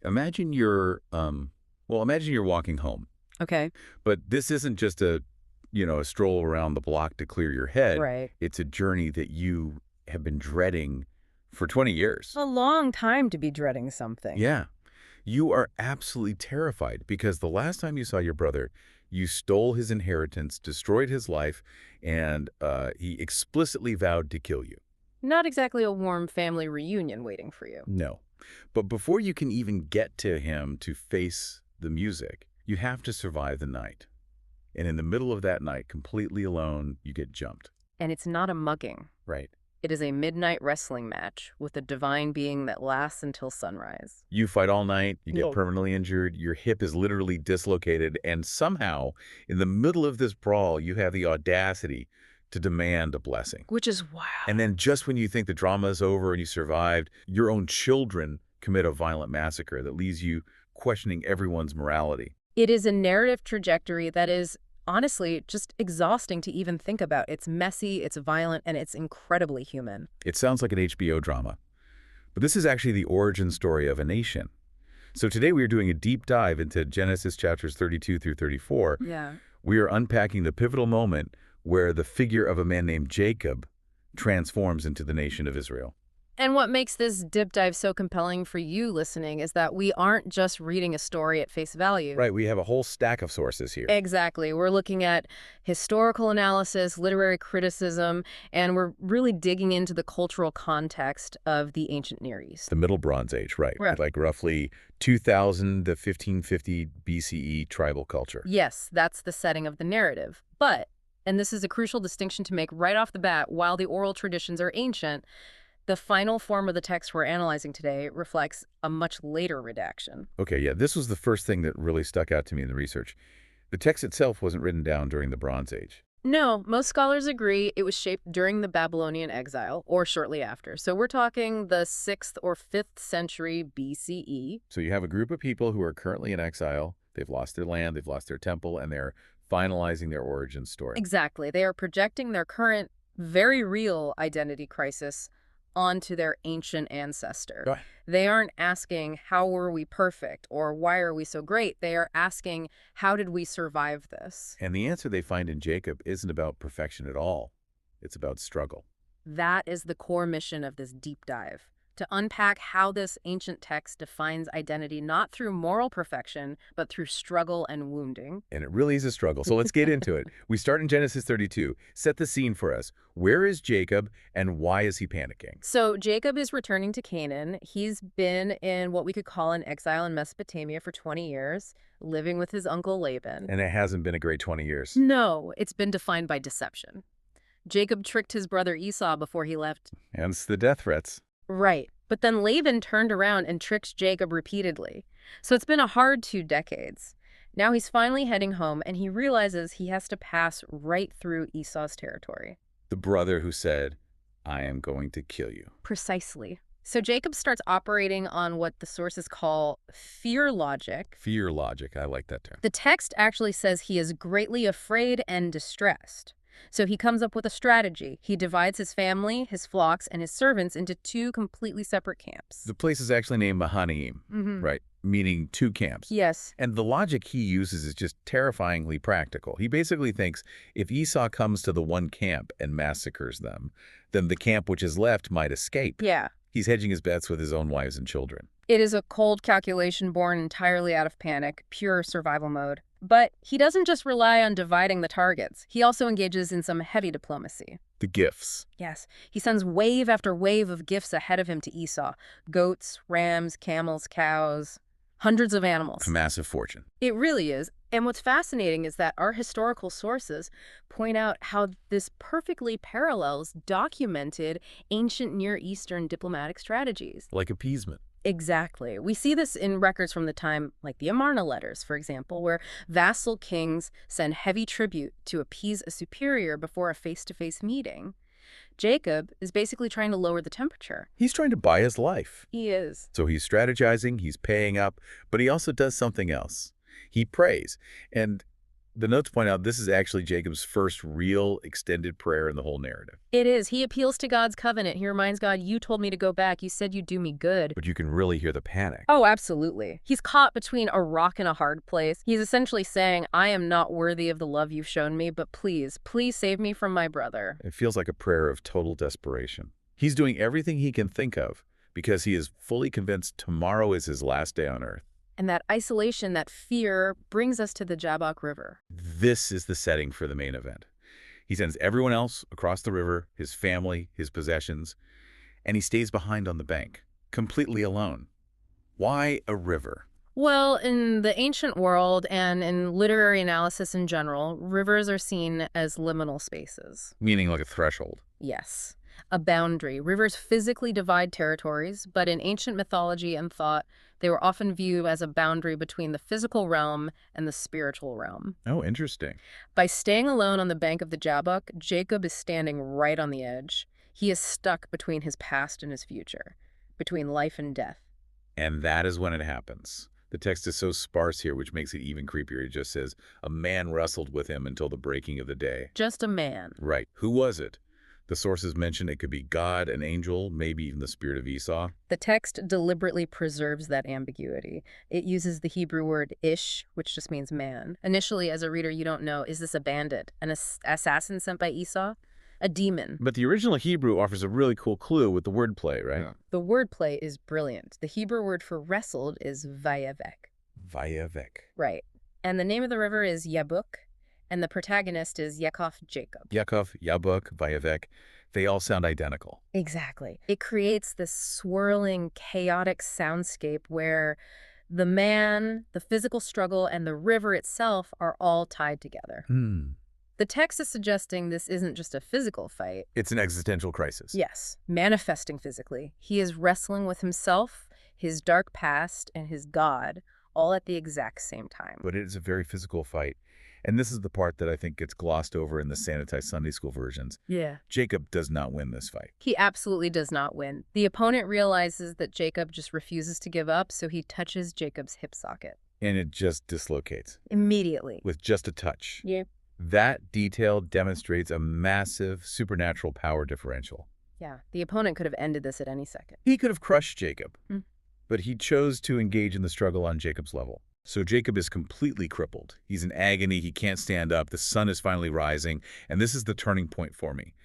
Imagine imagine you're walking home, Okay. but this isn't just a stroll around the block to clear your head. Right. It's a journey that you have been dreading for 20 years. A long time to be dreading something. Yeah. You are absolutely terrified because the last time you saw your brother, you stole his inheritance, destroyed his life, and he explicitly vowed to kill you. Not exactly a warm family reunion waiting for you. No. But before you can even get to him to face the music, you have to survive the night. And in the middle of that night, completely alone, you get jumped. And it's not a mugging. Right. It is a midnight wrestling match with a divine being that lasts until sunrise. You fight all night, you get No. permanently injured, your hip is literally dislocated, and somehow, in the middle of this brawl, you have the audacity to demand a blessing. Which is wild. And then just when you think the drama is over and you survived, your own children commit a violent massacre that leaves you questioning everyone's morality. It is a narrative trajectory that is, honestly, just exhausting to even think about. It's messy, it's violent, and it's incredibly human. It sounds like an HBO drama, but this is actually the origin story of a nation. So today we are doing a deep dive into Genesis chapters 32 through 34. Yeah. We are unpacking the pivotal moment where the figure of a man named Jacob transforms into the nation of Israel. And what makes this deep dive so compelling for you listening is that we aren't just reading a story at face value. Right, we have a whole stack of sources here. Exactly. We're looking at historical analysis, literary criticism, and we're really digging into the cultural context of the ancient Near East. The Middle Bronze Age, right. Right. Like roughly 2000 to 1550 BCE tribal culture. Yes, that's the setting of the narrative. But, and this is a crucial distinction to make right off the bat, while the oral traditions are ancient, the final form of the text we're analyzing today reflects a much later redaction. Okay, yeah, this was the first thing that really stuck out to me in the research. The text itself wasn't written down during the Bronze Age. No, most scholars agree it was shaped during the Babylonian exile, or shortly after. So we're talking the 6th or 5th century BCE. So you have a group of people who are currently in exile. They've lost their land, they've lost their temple, and they're finalizing their origin story. Exactly. They are projecting their current, very real identity crisis onto their ancient ancestor. Go ahead. They aren't asking, how were we perfect, or why are we so great? They are asking, how did we survive this? And the answer they find in Jacob isn't about perfection at all. It's about struggle. That is the core mission of this deep dive, to unpack how this ancient text defines identity not through moral perfection, but through struggle and wounding. And it really is a struggle. So let's get into it. We start in Genesis 32. Set the scene for us. Where is Jacob and why is he panicking? So Jacob is returning to Canaan. He's been in what we could call an exile in Mesopotamia for 20 years, living with his uncle Laban. And it hasn't been a great 20 years. No, it's been defined by deception. Jacob tricked his brother Esau before he left. Hence the death threats. Right. But then Laban turned around and tricked Jacob repeatedly. So it's been a hard 2 decades. Now he's finally heading home, and he realizes he has to pass right through Esau's territory. The brother who said, I am going to kill you. Precisely. So Jacob starts operating on what the sources call fear logic. Fear logic. I like that term. The text actually says he is greatly afraid and distressed. So he comes up with a strategy. He divides his family, his flocks, and his servants into 2 completely separate camps. The place is actually named Mahanaim, right? Meaning 2 camps. Yes. And the logic he uses is just terrifyingly practical. He basically thinks if Esau comes to the one camp and massacres them, then the camp which is left might escape. Yeah. He's hedging his bets with his own wives and children. It is a cold calculation born entirely out of panic, pure survival mode. But he doesn't just rely on dividing the targets. He also engages in some heavy diplomacy. The gifts. Yes, he sends wave after wave of gifts ahead of him to Esau. Goats, rams, camels, cows, hundreds of animals. A massive fortune. It really is. And what's fascinating is that our historical sources point out how this perfectly parallels documented ancient Near Eastern diplomatic strategies. Like appeasement. Exactly. We see this in records from the time, like the Amarna letters, for example, where vassal kings send heavy tribute to appease a superior before a face-to-face meeting. Jacob is basically trying to lower the temperature. He's trying to buy his life. He is. So he's strategizing, he's paying up, but he also does something else. He prays. And The notes point out this is actually Jacob's first real extended prayer in the whole narrative. It is. He appeals to God's covenant. He reminds God, you told me to go back. You said you'd do me good. But you can really hear the panic. Oh, absolutely. He's caught between a rock and a hard place. He's essentially saying, I am not worthy of the love you've shown me, but please, please save me from my brother. It feels like a prayer of total desperation. He's doing everything he can think of because he is fully convinced tomorrow is his last day on earth. And that isolation, that fear, brings us to the Jabbok River. This is the setting for the main event. He sends everyone else across the river, his family, his possessions, and he stays behind on the bank, completely alone. Why a river? Well, in the ancient world and in literary analysis in general, rivers are seen as liminal spaces. Meaning like a threshold. Yes, a boundary. Rivers physically divide territories, but in ancient mythology and thought, they were often viewed as a boundary between the physical realm and the spiritual realm. Oh, interesting. By staying alone on the bank of the Jabbok, Jacob is standing right on the edge. He is stuck between his past and his future, between life and death. And that is when it happens. The text is so sparse here, which makes it even creepier. It just says, a man wrestled with him until the breaking of the day. Just a man. Right. Who was it? The sources mention it could be God, an angel, maybe even the spirit of Esau. The text deliberately preserves that ambiguity. It uses the Hebrew word ish, which just means man. Initially, as a reader, you don't know, is this a bandit, an assassin sent by Esau? A demon? But the original Hebrew offers a really cool clue with the wordplay, right? Yeah. The wordplay is brilliant. The Hebrew word for wrestled is vayavek. Vayavek. Right. And the name of the river is Jabbok, and the protagonist is Jacob. Yaakov, Jabbok, Vayavek. They all sound identical. Exactly. It creates this swirling, chaotic soundscape where the man, the physical struggle, and the river itself are all tied together. The text is suggesting this isn't just a physical fight. It's an existential crisis. Yes, manifesting physically. He is wrestling with himself, his dark past, and his God, all at the exact same time. But it is a very physical fight. And this is the part that I think gets glossed over in the sanitized Sunday school versions. Yeah. Jacob does not win this fight. He absolutely does not win. The opponent realizes that Jacob just refuses to give up, so he touches Jacob's hip socket. And it just dislocates. Immediately. With just a touch. Yeah. That detail demonstrates a massive supernatural power differential. Yeah. The opponent could have ended this at any second. He could have crushed Jacob, Mm. but he chose to engage in the struggle on Jacob's level. So Jacob is completely crippled. He's in agony. He can't stand up. The sun is finally rising. And this is the turning point for me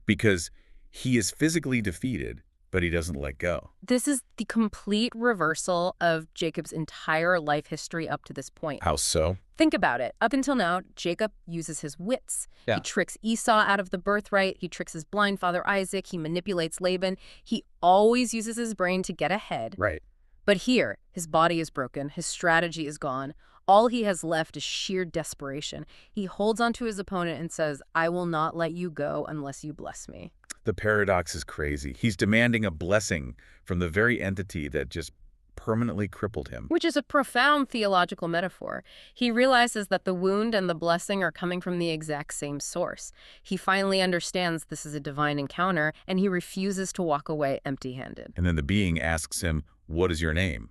because he is physically defeated, but he doesn't let go. This is the complete reversal of Jacob's entire life history up to this point. How so? Think about it. Up until now, Jacob uses his wits. Yeah. He tricks Esau out of the birthright. He tricks his blind father Isaac. He manipulates Laban. He always uses his brain to get ahead. Right. But here, his body is broken. His strategy is gone. All he has left is sheer desperation. He holds onto his opponent and says, I will not let you go unless you bless me. The paradox is crazy. He's demanding a blessing from the very entity that just permanently crippled him. Which is a profound theological metaphor. He realizes that the wound and the blessing are coming from the exact same source. He finally understands this is a divine encounter, and he refuses to walk away empty-handed. And then the being asks him, what is your name?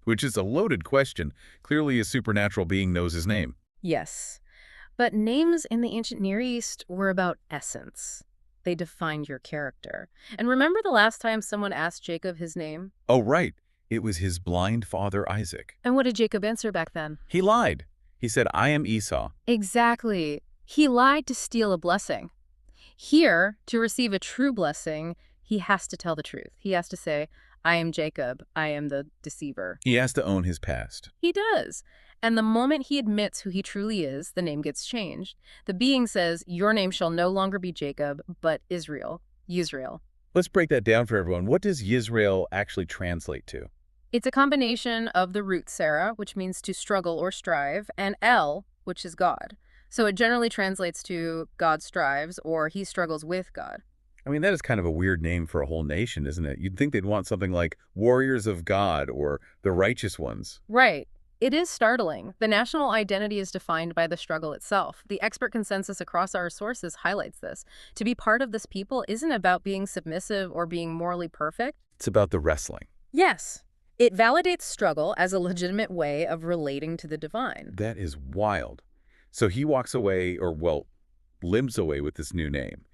Which is a loaded question. Clearly a supernatural being knows his name. Yes. But names in the ancient Near East were about essence. They defined your character. And remember the last time someone asked Jacob his name? Oh, right. It was his blind father, Isaac. And what did Jacob answer back then? He lied. He said, I am Esau. Exactly. He lied to steal a blessing. Here, to receive a true blessing, he has to tell the truth. He has to say, I am Jacob. I am the deceiver. He has to own his past. He does. And the moment he admits who he truly is, the name gets changed. The being says, your name shall no longer be Jacob, but Israel. Yisrael. Let's break that down for everyone. What does Yisrael actually translate to? It's a combination of the root Sarah, which means to struggle or strive, and El, which is God. So it generally translates to God strives or he struggles with God. I mean, that is kind of a weird name for a whole nation, isn't it? You'd think they'd want something like Warriors of God or the Righteous Ones. Right. It is startling. The national identity is defined by the struggle itself. The expert consensus across our sources highlights this. To be part of this people isn't about being submissive or being morally perfect. It's about the wrestling. Yes. It validates struggle as a legitimate way of relating to the divine. That is wild. So he walks away, or, well, limps away with this new name.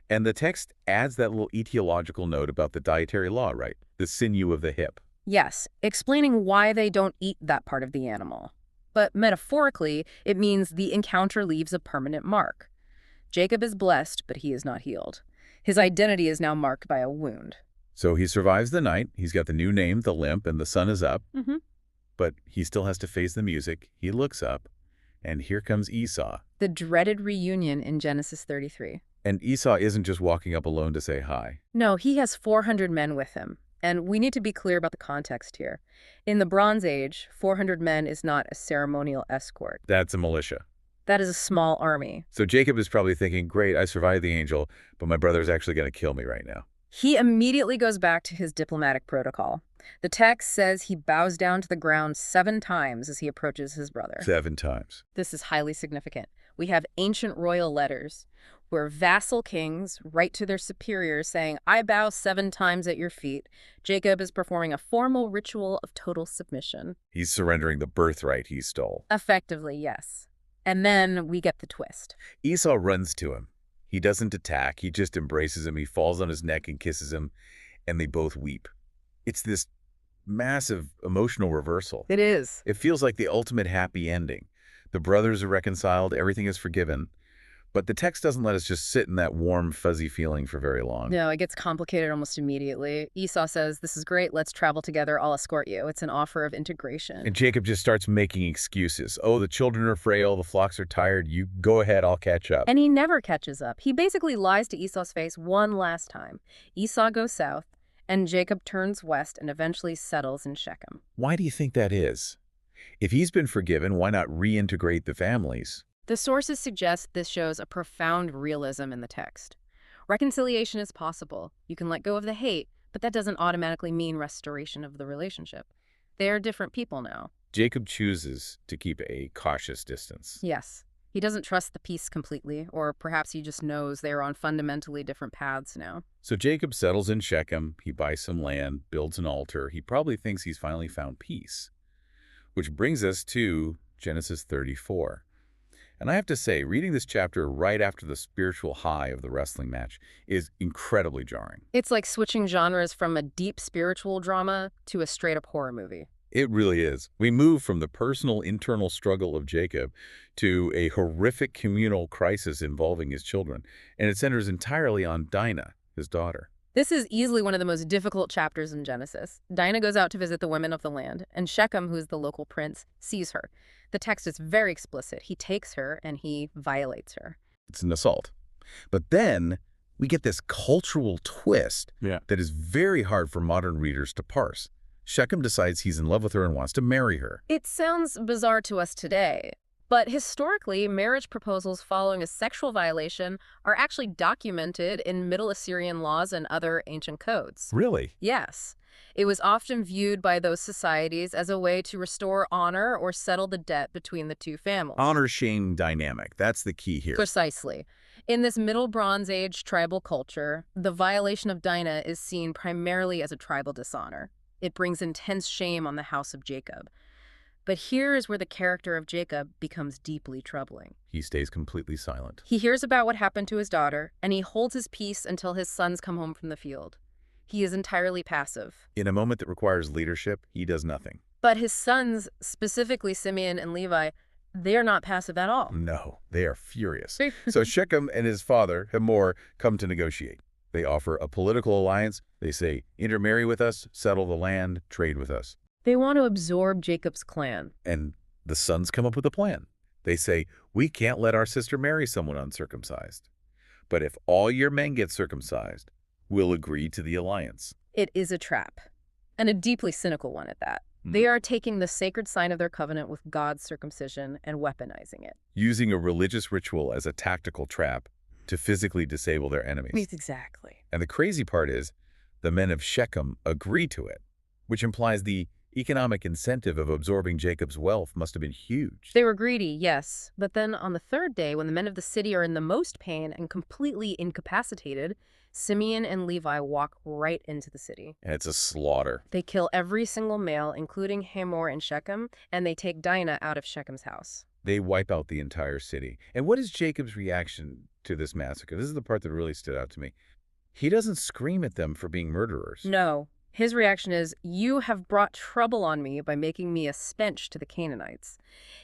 And the text adds that little etiological note about the dietary law, right? The sinew of the hip. Yes, explaining why they don't eat that part of the animal. But metaphorically, it means the encounter leaves a permanent mark. Jacob is blessed, but he is not healed. His identity is now marked by a wound. So he survives the night. He's got the new name, the limp, and the sun is up. Mm-hmm. But he still has to face the music. He looks up, and here comes Esau. The dreaded reunion in Genesis 33. And Esau isn't just walking up alone to say hi. No, he has 400 men with him. And we need to be clear about the context here. In the Bronze Age, 400 men is not a ceremonial escort. That's a militia. That is a small army. So Jacob is probably thinking, great, I survived the angel, but my brother's actually going to kill me right now. He immediately goes back to his diplomatic protocol. The text says he bows down to the ground 7 times as he approaches his brother. 7 times. This is highly significant. We have ancient royal letters where vassal kings write to their superiors saying, "I bow 7 times at your feet." Jacob is performing a formal ritual of total submission. He's surrendering the birthright he stole. Effectively, yes. And then we get the twist. Esau runs to him. He doesn't attack. He just embraces him. He falls on his neck and kisses him, and they both weep. It's this massive emotional reversal. It is. It feels like the ultimate happy ending. The brothers are reconciled. Everything is forgiven. But the text doesn't let us just sit in that warm, fuzzy feeling for very long. No, it gets complicated almost immediately. Esau says, "This is great. Let's travel together. I'll escort you." It's an offer of integration. And Jacob just starts making excuses. Oh, the children are frail. The flocks are tired. You go ahead. I'll catch up. And he never catches up. He basically lies to Esau's face one last time. Esau goes south, and Jacob turns west and eventually settles in Shechem. Why do you think that is? If he's been forgiven, why not reintegrate the families? The sources suggest this shows a profound realism in the text. Reconciliation is possible. You can let go of the hate, but that doesn't automatically mean restoration of the relationship. They are different people now. Jacob chooses to keep a cautious distance. Yes. He doesn't trust the peace completely, or perhaps he just knows they are on fundamentally different paths now. So Jacob settles in Shechem. He buys some land, builds an altar. He probably thinks he's finally found peace. Which brings us to Genesis 34. And I have to say, reading this chapter right after the spiritual high of the wrestling match is incredibly jarring. It's like switching genres from a deep spiritual drama to a straight-up horror movie. It really is. We move from the personal internal struggle of Jacob to a horrific communal crisis involving his children, and it centers entirely on Dinah, his daughter. This is easily one of the most difficult chapters in Genesis. Dinah goes out to visit the women of the land, and Shechem, who is the local prince, sees her. The text is very explicit. He takes her and he violates her. It's an assault. But then we get this cultural twist that is very hard for modern readers to parse. Shechem decides he's in love with her and wants to marry her. It sounds bizarre to us today, but historically, marriage proposals following a sexual violation are actually documented in Middle Assyrian laws and other ancient codes. Really? Yes. It was often viewed by those societies as a way to restore honor or settle the debt between the two families. Honor-shame dynamic. That's the key here. Precisely. In this Middle Bronze Age tribal culture, the violation of Dinah is seen primarily as a tribal dishonor. It brings intense shame on the house of Jacob. But here is where the character of Jacob becomes deeply troubling. He stays completely silent. He hears about what happened to his daughter, and he holds his peace until his sons come home from the field. He is entirely passive. In a moment that requires leadership, he does nothing. But his sons, specifically Simeon and Levi, they are not passive at all. No, they are furious. So Shechem and his father, Hamor, come to negotiate. They offer a political alliance. They say, intermarry with us, settle the land, trade with us. They want to absorb Jacob's clan. And the sons come up with a plan. They say, we can't let our sister marry someone uncircumcised. But if all your men get circumcised, we'll agree to the alliance. It is a trap, and a deeply cynical one at that. They are taking the sacred sign of their covenant with God's circumcision and weaponizing it. Using a religious ritual as a tactical trap to physically disable their enemies. Exactly. And the crazy part is, the men of Shechem agree to it, which implies the economic incentive of absorbing Jacob's wealth must have been huge. They were greedy, yes. But then on the 3rd day, when the men of the city are in the most pain and completely incapacitated, Simeon and Levi walk right into the city. And it's a slaughter. They kill every single male, including Hamor and Shechem, and they take Dinah out of Shechem's house. They wipe out the entire city. And what is Jacob's reaction to this massacre? This is the part that really stood out to me. He doesn't scream at them for being murderers. No. His reaction is, "You have brought trouble on me by making me a stench to the Canaanites."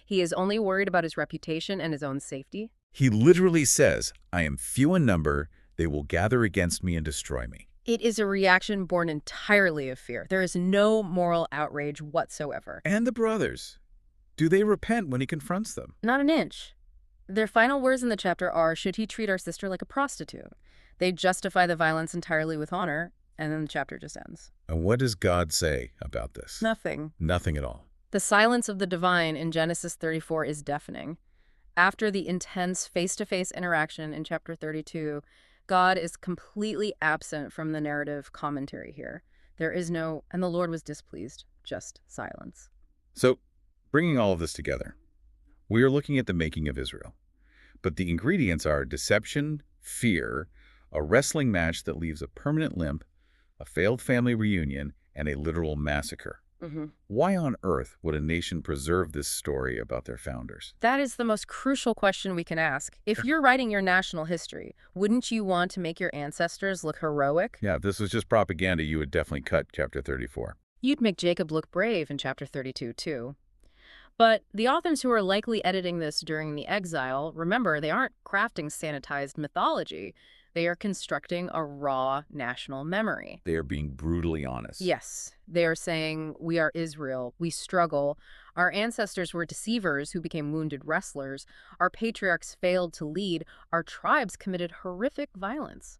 He is only worried about his reputation and his own safety. He literally says, I am few in number, they will gather against me and destroy me. It is a reaction born entirely of fear. There is no moral outrage whatsoever. And the brothers, do they repent when he confronts them? Not an inch. Their final words in the chapter are, "Should he treat our sister like a prostitute?" They justify the violence entirely with honor, and then the chapter just ends. And what does God say about this? Nothing. Nothing at all. The silence of the divine in Genesis 34 is deafening. After the intense face-to-face interaction in chapter 32, God is completely absent from the narrative commentary here. There is no, "and the Lord was displeased," just silence. So, bringing all of this together, we are looking at the making of Israel. But the ingredients are deception, fear, a wrestling match that leaves a permanent limp, a failed family reunion, and a literal massacre. Why on earth would a nation preserve this story about their founders? That is the most crucial question we can ask. If you're writing your national history, wouldn't you want to make your ancestors look heroic? Yeah, if this was just propaganda, you would definitely cut chapter 34. You'd make Jacob look brave in chapter 32, too. But the authors who are likely editing this during the exile, remember, they aren't crafting sanitized mythology. They are constructing a raw national memory. They are being brutally honest. Yes, they are saying, "We are Israel. We struggle. Our ancestors were deceivers who became wounded wrestlers. Our patriarchs failed to lead. Our tribes committed horrific violence."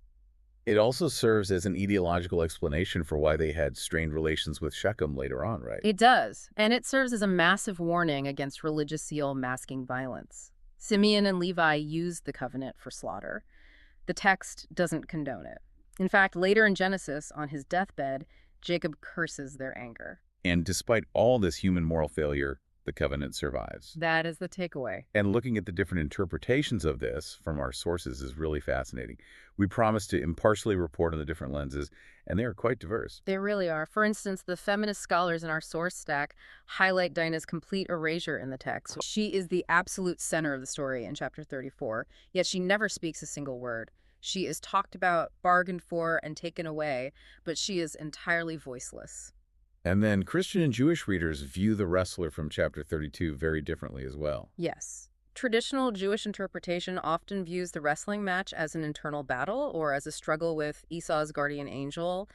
It also serves as an ideological explanation for why they had strained relations with Shechem later on, right? It does, and it serves as a massive warning against religious zeal masking violence. Simeon and Levi used the covenant for slaughter. The text doesn't condone it. In fact, later in Genesis, on his deathbed, Jacob curses their anger. And despite all this human moral failure, the covenant survives. That is the takeaway. And looking at the different interpretations of this from our sources is really fascinating. We promise to impartially report on the different lenses, and they are quite diverse. They really are. For instance, the feminist scholars in our source stack highlight Dinah's complete erasure in the text. She is the absolute center of the story in chapter 34, yet she never speaks a single word. She is talked about, bargained for, and taken away, but she is entirely voiceless. And then Christian and Jewish readers view the wrestler from chapter 32 very differently as well. Yes. Traditional Jewish interpretation often views the wrestling match as an internal battle or as a struggle with Esau's guardian angel,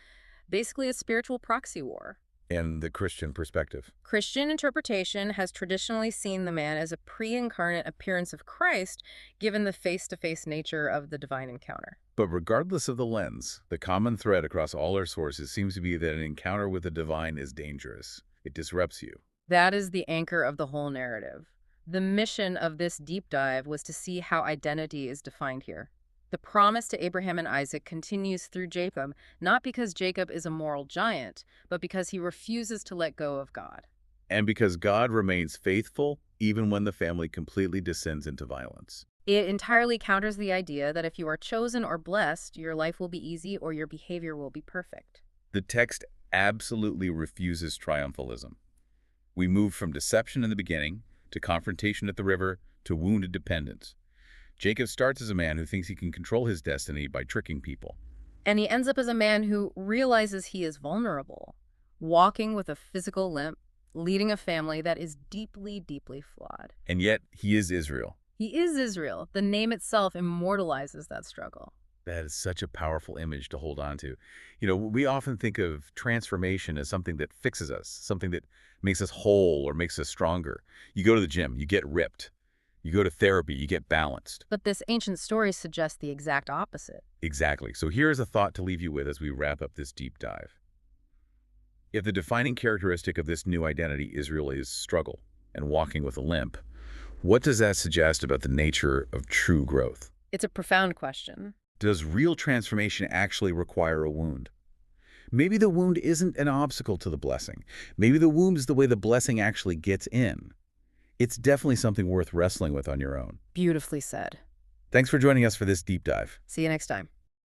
basically a spiritual proxy war. And the Christian perspective. Christian interpretation has traditionally seen the man as a pre-incarnate appearance of Christ, given the face-to-face nature of the divine encounter. But regardless of the lens, the common thread across all our sources seems to be that an encounter with the divine is dangerous. It disrupts you. That is the anchor of the whole narrative. The mission of this deep dive was to see how identity is defined here. The promise to Abraham and Isaac continues through Jacob, not because Jacob is a moral giant, but because he refuses to let go of God. And because God remains faithful even when the family completely descends into violence. It entirely counters the idea that if you are chosen or blessed, your life will be easy or your behavior will be perfect. The text absolutely refuses triumphalism. We move from deception in the beginning to confrontation at the river to wounded dependence. Jacob starts as a man who thinks he can control his destiny by tricking people. And he ends up as a man who realizes he is vulnerable, walking with a physical limp, leading a family that is deeply, deeply flawed. And yet, he is Israel. He is Israel. The name itself immortalizes that struggle. That is such a powerful image to hold on to. You know, we often think of transformation as something that fixes us, something that makes us whole or makes us stronger. You go to the gym, you get ripped. You go to therapy, you get balanced. But this ancient story suggests the exact opposite. Exactly. So here is a thought to leave you with as we wrap up this deep dive. If the defining characteristic of this new identity, Israel, is struggle and walking with a limp, what does that suggest about the nature of true growth? It's a profound question. Does real transformation actually require a wound? Maybe the wound isn't an obstacle to the blessing. Maybe the wound is the way the blessing actually gets in. It's definitely something worth wrestling with on your own. Beautifully said. Thanks for joining us for this deep dive. See you next time.